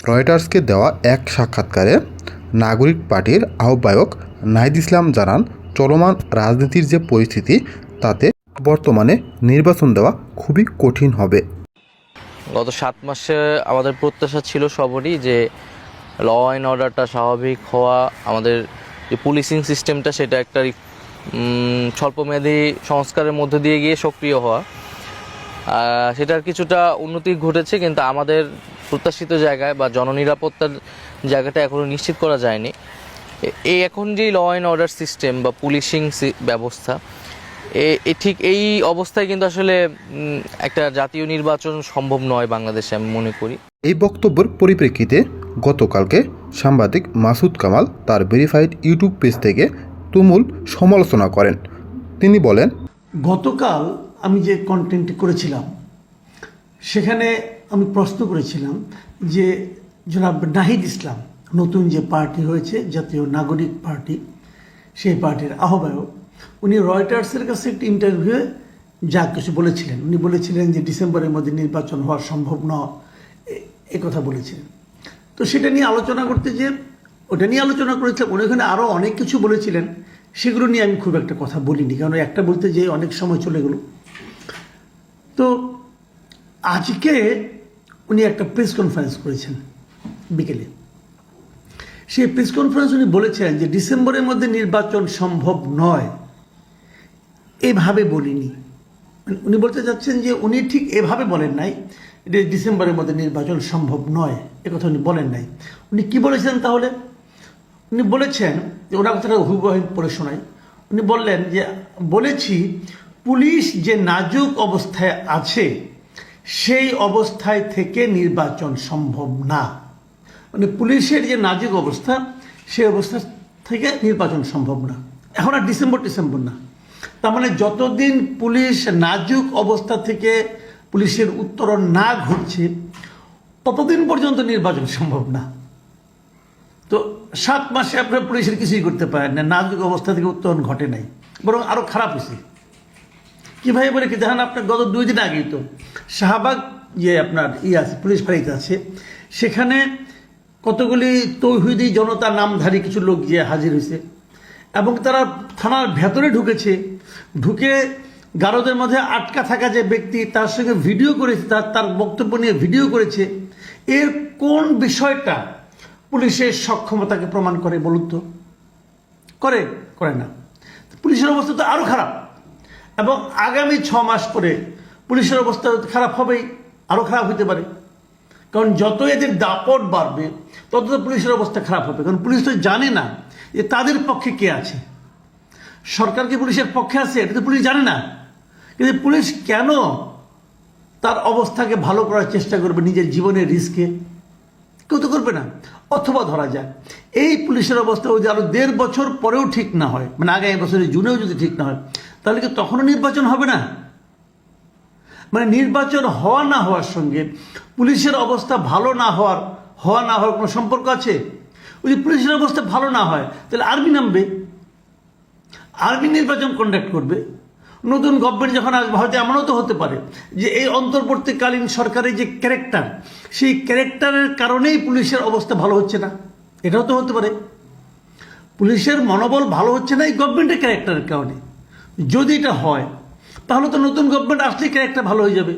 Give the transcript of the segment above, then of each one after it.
রয়টার্সকে দেওয়া এক সাক্ষাৎকারে নাগরিক পার্টির আহ্বায়ক নাহিদ ইসলাম জানান, চলমান রাজনীতির যে পরিস্থিতি তাতে বর্তমানে নির্বাচন দেওয়া খুবই কঠিন হবে। গত 7 মাসে আমাদের প্রত্যাশা ছিল সবারই যে ল অ্যান্ড অর্ডারটা স্বাভাবিক হওয়া, আমাদের যে পুলিশিং সিস্টেমটা সেটা একটা স্বল্পমেয়াদী সংস্কারের মধ্যে দিয়ে গিয়ে সক্রিয় হওয়া, সেটার কিছুটা উন্নতি ঘটেছে, কিন্তু আমাদের প্রত্যাশিত জায়গায় বা জননিরাপত্তার জায়গাটা এখনও নিশ্চিত করা যায়নি। এই এখন যে ল অ্যান্ড অর্ডার সিস্টেম বা পুলিশিং ব্যবস্থা, ঠিক এই অবস্থায় কিন্তু আসলে একটা জাতীয় নির্বাচন সম্ভব নয় বাংলাদেশে, আমি মনে করি। এই বক্তব্যের পরিপ্রেক্ষিতে গতকালকে সাংবাদিক মাসুদ কামাল তার ভেরিফাইড ইউটিউব পেজ থেকে তুমুল সমালোচনা করেন। তিনি বলেন, গতকাল আমি যে কন্টেন্ট করেছিলাম সেখানে আমি প্রশ্ন করেছিলাম যে জনাব নাহিদ ইসলাম নতুন যে পার্টি হয়েছে জাতীয় নাগরিক পার্টি, সেই পার্টির আহ্বায়ক, উনি রয়টার্সের কাছে একটি ইন্টারভিউয়ে যা কিছু বলেছিলেন, উনি বলেছিলেন যে ডিসেম্বরের মধ্যে নির্বাচন হওয়া সম্ভব নয়, এ কথা বলেছিলেন। তো সেটা নিয়ে আলোচনা করতে যে ওটা নিয়ে আলোচনা করেছিলাম, উনি ওখানে আরও অনেক কিছু বলেছিলেন, সেগুলো নিয়ে আমি খুব একটা কথা বলিনি, কারণ একটা বলতে যে অনেক সময় চলে গেল। তো আজকে উনি একটা প্রেস কনফারেন্স করেছেন বিকেলে। সেই প্রেস কনফারেন্স উনি বলেছেন যে ডিসেম্বরের মধ্যে নির্বাচন সম্ভব নয়, এভাবে বলিনি। উনি বলতে চাচ্ছেন যে উনি ঠিক এভাবে বলেন নাই যে ডিসেম্বরের মধ্যে নির্বাচন সম্ভব নয়, একথা উনি বলেন নাই। উনি কি বলেছেন তাহলে? উনি বলেছেন যে ওনার কথাটা হুবহু পড়ে শোনাই। উনি বললেন যে বলেছি পুলিশ যে নাজুক অবস্থায় আছে সেই অবস্থায় থেকে নির্বাচন সম্ভব না। মানে পুলিশের যে নাজুক অবস্থা, সেই অবস্থা থেকে নির্বাচন সম্ভব না। এখন আর ডিসেম্বর না, তার মানে যতদিন পুলিশ নাজুক অবস্থা থেকে পুলিশের উত্তরণ না ঘটছে ততদিন পর্যন্ত নির্বাচন সম্ভব না। তো 7 মাসে আপনার পুলিশের কিছুই করতে পারেন না, নাজুক অবস্থা থেকে উত্তরণ ঘটে নাই, বরং আরও খারাপ হয়েছে। কীভাবে বলে কি দেখেন, আপনার গত 2 দিন আগেই তো শাহবাগ যে আপনার আছে পুলিশ ফাঁড়িতে আছে, সেখানে কতগুলি তৌহিদি জনতা নামধারী কিছু লোক গিয়ে হাজির হয়েছে এবং তারা থানার ভেতরে ঢুকে গারদের মধ্যে আটকা থাকা যে ব্যক্তি তার সঙ্গে ভিডিও করেছে, তার বক্তব্য নিয়ে ভিডিও করেছে। এর কোন বিষয়টা পুলিশের সক্ষমতাকে প্রমাণ করে বলুন তো? করে না। পুলিশের অবস্থা তো আরও খারাপ, এবং আগামী 6 মাস পরে পুলিশের অবস্থা খারাপ হবেই, আরও খারাপ হতে পারে। কারণ যত এদের দাপট বাড়বে তত তো পুলিশের অবস্থা খারাপ হবে, কারণ পুলিশ তো জানে না যে তাদের পক্ষে কে আছে। সরকার কি পুলিশের পক্ষে আছে এটা তো পুলিশ জানে না, কিন্তু পুলিশ কেন তার অবস্থাকে ভালো করার চেষ্টা করবে নিজের জীবনের রিস্কে? কেউ তো করবে না। অথবা ধরা যায় এই পুলিশের অবস্থা যদি আরো 1.5 বছর পরেও ঠিক না হয়, মানে আগামী বছরের জুনেও যদি ঠিক না হয়, তাহলে কি তখনও নির্বাচন হবে না? মানে নির্বাচন হওয়া না হওয়ার সঙ্গে পুলিশের অবস্থা ভালো না হওয়ার কোনো সম্পর্ক আছে? যদি পুলিশের অবস্থা ভালো না হয় তাহলে আর্মি নামবে, আর্মি নির্বাচন কন্ডাক্ট করবে। নতুন গভর্নমেন্ট যখন আসবে হয়তো এমনও তো হতে পারে যে এই অন্তর্বর্তীকালীন সরকারের যে ক্যারেক্টার, সেই ক্যারেক্টারের কারণেই পুলিশের অবস্থা ভালো হচ্ছে না, এটাও তো হতে পারে। পুলিশের মনোবল ভালো হচ্ছে না এই গভর্নমেন্টের ক্যারেক্টারের কারণে। যদি এটা হয় তাহলে তো নতুন গভর্নমেন্ট আসলেই ক্যারেক্টার ভালো হয়ে যাবে।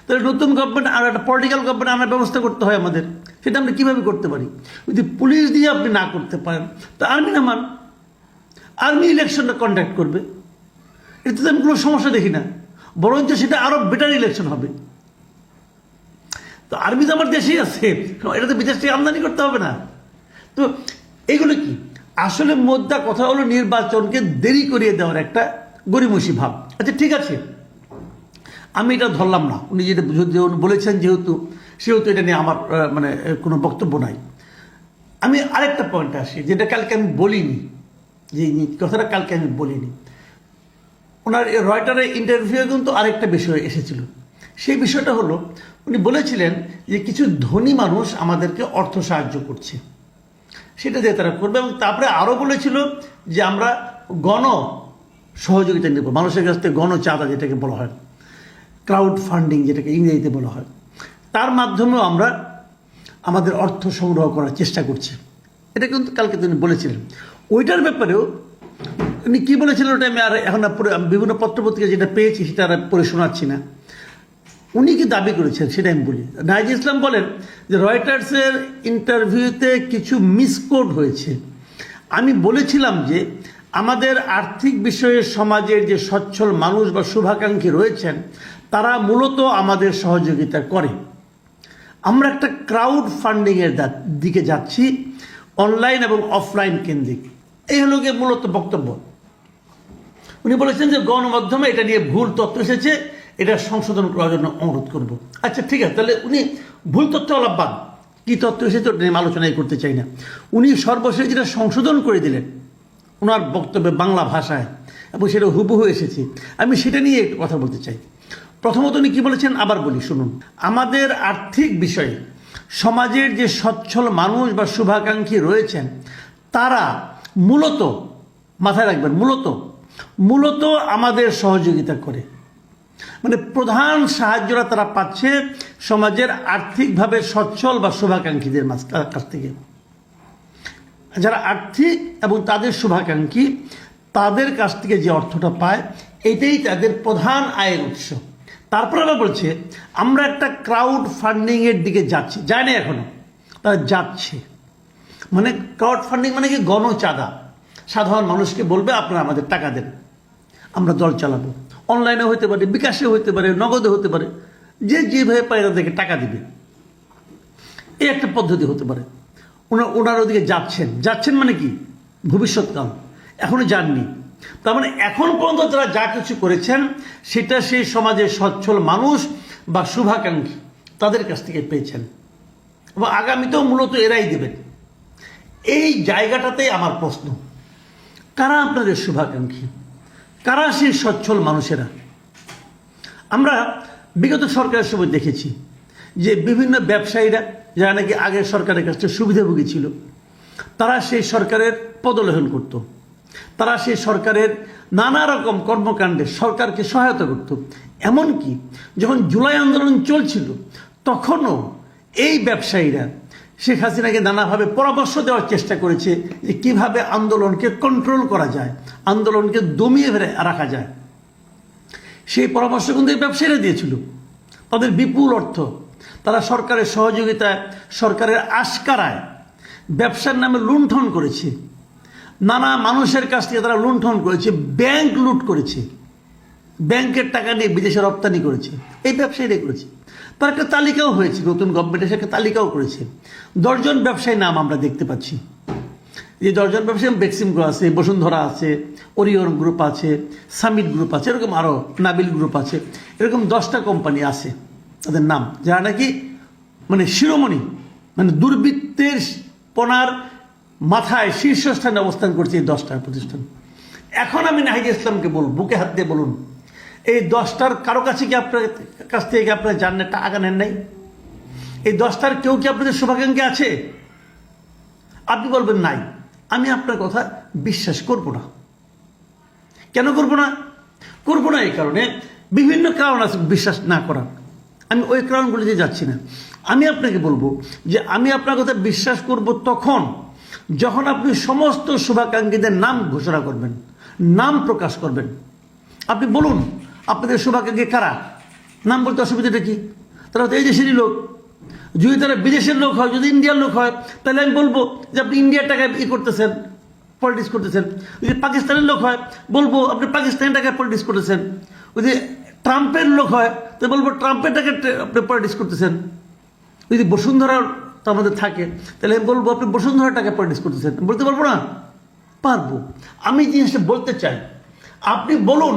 তাহলে নতুন গভর্নমেন্ট আর একটা পলিটিক্যাল গভর্নমেন্ট আনার ব্যবস্থা করতে হয় আমাদের। সেটা আমরা কীভাবে করতে পারি? যদি পুলিশ দিয়ে আপনি না করতে পারেন তো আর্মি নামান, আর্মি ইলেকশনটা কন্ডাক্ট করবে, এতে তো আমি কোনো সমস্যা দেখি না, বরঞ্চ সেটা আরও বেটার ইলেকশন হবে। তো আর্মি তো আমার দেশেই আছে, এটা তো বিদেশ থেকে আমদানি করতে হবে না। তো এগুলো কি আসলে মোদ্দা কথা হলো নির্বাচনকে দেরি করিয়ে দেওয়ার একটা গরিমসি ভাব। আচ্ছা ঠিক আছে, আমি এটা ধরলাম না, উনি যেটা বলেছেন সেহেতু এটা নিয়ে আমার মানে কোনো বক্তব্য নাই। আমি আরেকটা পয়েন্টে আসি, যেটা কালকে আমি বলিনি, যে কথাটা কালকে আমি বলিনি। ওনার রয়টারের ইন্টারভিউয়ে কিন্তু আরেকটা বিষয় এসেছিল। সেই বিষয়টা হলো উনি বলেছিলেন যে কিছু ধনী মানুষ আমাদেরকে অর্থ সাহায্য করছে, সেটা দিয়ে তারা করবে, এবং তারপরে আরও বলেছিল যে আমরা গণ সহযোগিতা নেব, মানুষের কাছ থেকে গণ চাঁদা যেটাকে বলা হয়, ক্রাউড ফান্ডিং যেটাকে ইংরেজিতে বলা হয়, তার মাধ্যমেও আমরা আমাদের অর্থ সংগ্রহ করার চেষ্টা করছি। এটা কিন্তু কালকে তিনি বলেছিলেন। ওইটার ব্যাপারেও উনি কী বলেছিলেন ওটা আমি আর এখন বিভিন্ন পত্রপত্রিকা যেটা পেয়েছি সেটা আর পড়ে শোনাচ্ছি না। উনি কি দাবি করেছেন সেটা আমি বলি। নাহিদ ইসলাম বলেন যে রয়টার্সের ইন্টারভিউতে কিছু মিসকোড হয়েছে। আমি বলেছিলাম যে আমাদের আর্থিক বিষয়ে সমাজের যে সচ্ছল মানুষ বা শুভাকাঙ্ক্ষী রয়েছেন তারা মূলত আমাদের সহযোগিতা করে। আমরা একটা ক্রাউড ফান্ডিংয়ের দিকে যাচ্ছি, অনলাইন এবং অফলাইন কেন্দ্রিক। এই হলো গিয়ে মূলত বক্তব্য। উনি বলেছেন যে গণমাধ্যমে এটা নিয়ে ভুল তথ্য এসেছে, এটা সংশোধন করার জন্য অনুরোধ করব। আচ্ছা ঠিক আছে, তাহলে উনি ভুল তথ্য আলাপবাদ কী তথ্য এসেছে ওটা নিয়ে আলোচনাই করতে চাই না। উনি সর্বশেষ যেটা সংশোধন করে দিলেন ওনার বক্তব্যে বাংলা ভাষায়, এবং সেটা হুবহু এসেছে, আমি সেটা নিয়ে একটু কথা বলতে চাই। প্রথমত উনি কী বলেছেন আবার বলি, শুনুন। আমাদের আর্থিক বিষয়ে সমাজের যে সচ্ছল মানুষ বা শুভাকাঙ্ক্ষী রয়েছেন তারা মূলত, মাথায় রাখবেন, মূলত আমাদের সহযোগিতা করে। মানে প্রধান সাহায্যটা তারা পাচ্ছে সমাজের আর্থিকভাবে সচ্ছল বা শুভাকাঙ্ক্ষীদের কাছ থেকে। যারা আর্থিক এবং তাদের শুভাকাঙ্ক্ষী তাদের কাছ থেকে যে অর্থটা পায় এটাই তাদের প্রধান আয়ের উৎস। তারপরে আবার বলছে আমরা একটা ক্রাউড ফান্ডিংয়ের দিকে যাচ্ছি, যায় না এখনো, তারা যাচ্ছে। মানে ক্রাউড ফান্ডিং মানে কি? গণচাঁদা। সাধারণ মানুষকে বলবে আপনারা আমাদের টাকা দেন, আমরা দল চালাবো। অনলাইনে হতে পারে, বিকাশে হতে পারে, নগদে হতে পারে, যে যেভাবে পায় তাদেরকে টাকা দিবে, এই একটা পদ্ধতি হতে পারে। ওনার ওদিকে যাচ্ছেন মানে কি? ভবিষ্যৎকাল, এখনো যাননি। তার মানে এখন পর্যন্ত তারা যা কিছু করেছেন সেটা সেই সমাজের সচ্ছল মানুষ বা শুভাকাঙ্ক্ষী তাদের কাছ থেকে পেয়েছেন, এবং আগামীতেও মূলত এরাই দেবেন। এই জায়গাটাতেই আমার প্রশ্ন, কারা আপনাদের শুভাকাঙ্ক্ষী, কারা সেই সচ্ছল মানুষেরা? আমরা বিগত সরকারের সময় দেখেছি যে বিভিন্ন ব্যবসায়ীরা যারা নাকি আগের সরকারের কাছ থেকে সুবিধাভোগী ছিল তারা সেই সরকারের পদলেহন করত, তারা সেই সরকারের নানা রকম কর্মকাণ্ডে সরকারকে সহায়তা করত। এমনকি যখন জুলাই আন্দোলন চলছিল তখনও এই ব্যবসায়ীরা শেখ হাসিনাকে নানাভাবে পরামর্শ দেওয়ার চেষ্টা করেছে যে কীভাবে আন্দোলনকে কন্ট্রোল করা যায়, আন্দোলনকে দমিয়ে রাখা যায়। সেই পরামর্শ কিন্তু এই ব্যবসায়ীরা দিয়েছিল। তাদের বিপুল অর্থ তারা সরকারের সহযোগিতায়, সরকারের আশকারায় ব্যবসার নামে লুণ্ঠন করেছে। নানা মানুষের কাছ থেকে তারা লুণ্ঠন করেছে, ব্যাংক লুট করেছে, ব্যাংকের টাকা নিয়ে বিদেশে রপ্তানি করেছে, এই ব্যবসায়ীরা করেছে। তার একটা তালিকাও হয়েছে, নতুন গভর্নমেন্ট এসে একটা তালিকাও করেছে। 10 জন ব্যবসায়ীর নাম আমরা দেখতে পাচ্ছি। যে 10 জন ব্যবসায়ী, বেক্সিমকো আছে, বসুন্ধরা আছে, ওরিয়ন গ্রুপ আছে, সামিট গ্রুপ আছে, এরকম আরও নাবিল গ্রুপ আছে, এরকম 10টা কোম্পানি আছে তাদের নাম, যারা নাকি মানে শিরোমণি, মানে দুর্বৃত্তের পনার মাথায় শীর্ষস্থানে অবস্থান করছে এই 10টা প্রতিষ্ঠান। এখন আমি নাহিদ ইসলামকে বলব, বুকে হাত দিয়ে বলুন, এই 10টার কারো কাছে কি আপনার কাছ থেকে আপনারা জানেন টাকা নেন নাই? এই 10টার কেউ কি আপনাদের শুভাকাঙ্ক্ষী আছে? আপনি বলবেন নাই। আমি আপনার কথা বিশ্বাস করব না। কেন করব না? এই কারণে বিভিন্ন কারণ আছে বিশ্বাস না করার। আমি ওই কারণগুলিতে যাচ্ছি না। আমি আপনাকে বলবো যে আমি আপনার কথা বিশ্বাস করব তখন যখন আপনি সমস্ত শুভাকাঙ্ক্ষীদের নাম ঘোষণা করবেন, নাম প্রকাশ করবেন। আপনি বলুন আপনাদের শুভাকাঙ্ক্ষী কারা, নাম বলতে অসুবিধাটা কি? তারা তো এই দেশেরই লোক। যদি তারা বিদেশের লোক হয়, যদি ইন্ডিয়ার লোক হয়, তাহলে আমি বলবো যে আপনি ইন্ডিয়ার টাকায় করতেছেন, পলিটিক্স করতেছেন। যদি পাকিস্তানের লোক হয় বলবো আপনি পাকিস্তানের টাকায় পলিটিক্স করতেছেন। যদি ট্রাম্পের লোক হয় তো বলবো ট্রাম্পের টাকায় আপনি পলিটিক্স করতেছেন। যদি বসুন্ধরা তো আমাদের থাকে তাহলে আমি বলবো আপনি বসুন্ধরার টাকায় পলিটিক্স করতেছেন। বলতে পারবো না? পারবো। আমি জিনিসটা বলতে চাই, আপনি বলুন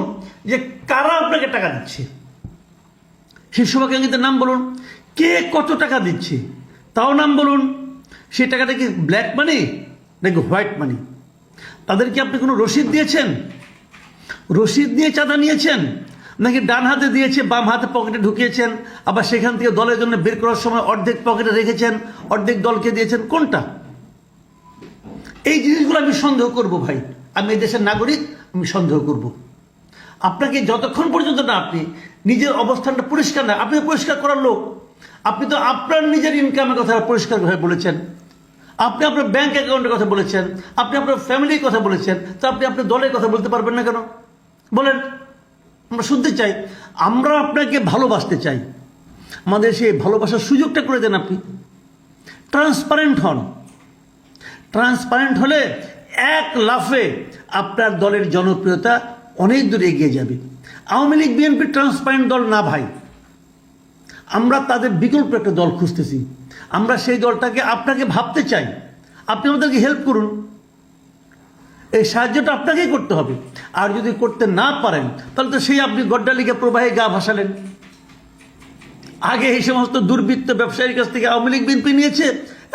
যে কারা আপনাকে টাকা দিচ্ছে, সেই শুভাকাঙ্ক্ষীদের নাম বলুন। কে কত টাকা দিচ্ছে তাও নাম বলুন। সেই টাকাটা কি ব্ল্যাক মানি নাকি হোয়াইট মানি? তাদের কি আপনি কোনো রসিদ দিয়েছেন? রসিদ দিয়ে চাঁদা নিয়েছেন, নাকি ডান হাতে দিয়েছে বাম হাতে পকেটে ঢুকিয়েছেন, আবার সেখান থেকে দলের জন্য বের করার সময় অর্ধেক পকেটে রেখেছেন, অর্ধেক দলকে দিয়েছেন? কোনটা? এই জিনিসগুলো আমি সন্দেহ করব ভাই। আমি এই দেশের নাগরিক, আমি সন্দেহ করব। আপনাকে যতক্ষণ পর্যন্ত না আপনি নিজের অবস্থানটা পরিষ্কার না, আপনি পরিষ্কার করার লোক, আপনি তো আপনার নিজের ইনকামের কথা পরিষ্কারভাবে বলেছেন, আপনি আপনার ব্যাংক অ্যাকাউন্টের কথা বলেছেন, আপনি আপনার ফ্যামিলির কথা বলেছেন, তো আপনি আপনার দলের কথা বলতে পারবেন না কেন? বলেন, আমরা শুনতে চাই। আমরা আপনাকে ভালোবাসতে চাই, আমাদের সেই ভালোবাসার সুযোগটা করে দেন। আপনি ট্রান্সপারেন্ট হন। ট্রান্সপারেন্ট হলে এক লাফে আপনার দলের জনপ্রিয়তা অনেক দূর এগিয়ে যাবে। আওয়ামী লীগ বিএনপি ট্রান্সপারেন্ট দল না ভাই, আমরা তাদের বিকল্প একটা দল খুঁজতেছি। আমরা সেই দলটাকে আপনাকে ভাবতে চাই, আপনি আমাদেরকে হেল্প করুন। এই সাহায্যটা আপনাকেই করতে হবে। আর যদি করতে না পারেন তাহলে তো সেই আপনি গড্ডালিকা প্রবাহে গা ভাসালেন। আগে এই সমস্ত দুর্বৃত্ত ব্যবসায়ীর কাছ থেকে আওয়ামী লীগ বিএনপি নিয়েছে,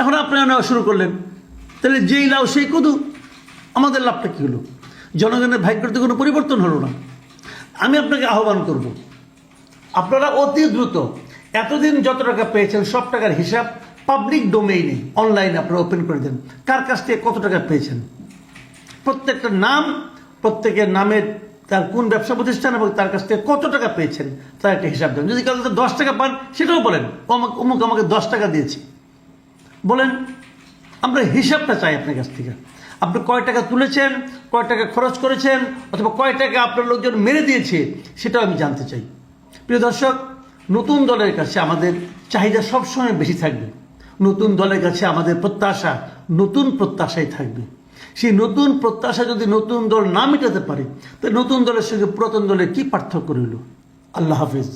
এখন আপনারা নেওয়া শুরু করলেন। তাহলে যেই লাউ সেই কদু, আমাদের লাভটা কী হলো? জনগণের ভাগ্যের তো কোনো পরিবর্তন হলো না। আমি আপনাকে আহ্বান করব, আপনারা অতি দ্রুত এতদিন যত টাকা পেয়েছেন সব টাকার হিসাব পাবলিক ডোমেইনে অনলাইনে আপনারা ওপেন করে দেন। কার কাছ থেকে কত টাকা পেয়েছেন, প্রত্যেকটা নাম, প্রত্যেকের নামের তার কোন ব্যবসা প্রতিষ্ঠান এবং তার কাছ থেকে কত টাকা পেয়েছেন তার একটা হিসাব দেন। যদি কারো 10 টাকা পান সেটাও বলেন, অমুক আমাকে 10 টাকা দিয়েছে বলেন। আমরা হিসাবটা চাই আপনার কাছ থেকে। আপনি কয় টাকা তুলেছেন, কয় টাকা খরচ করেছেন, অথবা কয় টাকা আপনার লোকজন মেরে দিয়েছে, সেটাও আমি জানতে চাই। প্রিয় দর্শক, নতুন দলের কাছে আমাদের চাহিদা সবসময় বেশি থাকবে। নতুন দলের কাছে আমাদের প্রত্যাশা নতুন প্রত্যাশাই থাকবে। সেই নতুন প্রত্যাশা যদি নতুন দল না মেটাতে পারে, তাহলে নতুন দলের সঙ্গে পুরাতন দলের কি পার্থক্য রইল? আল্লাহ হাফিজ।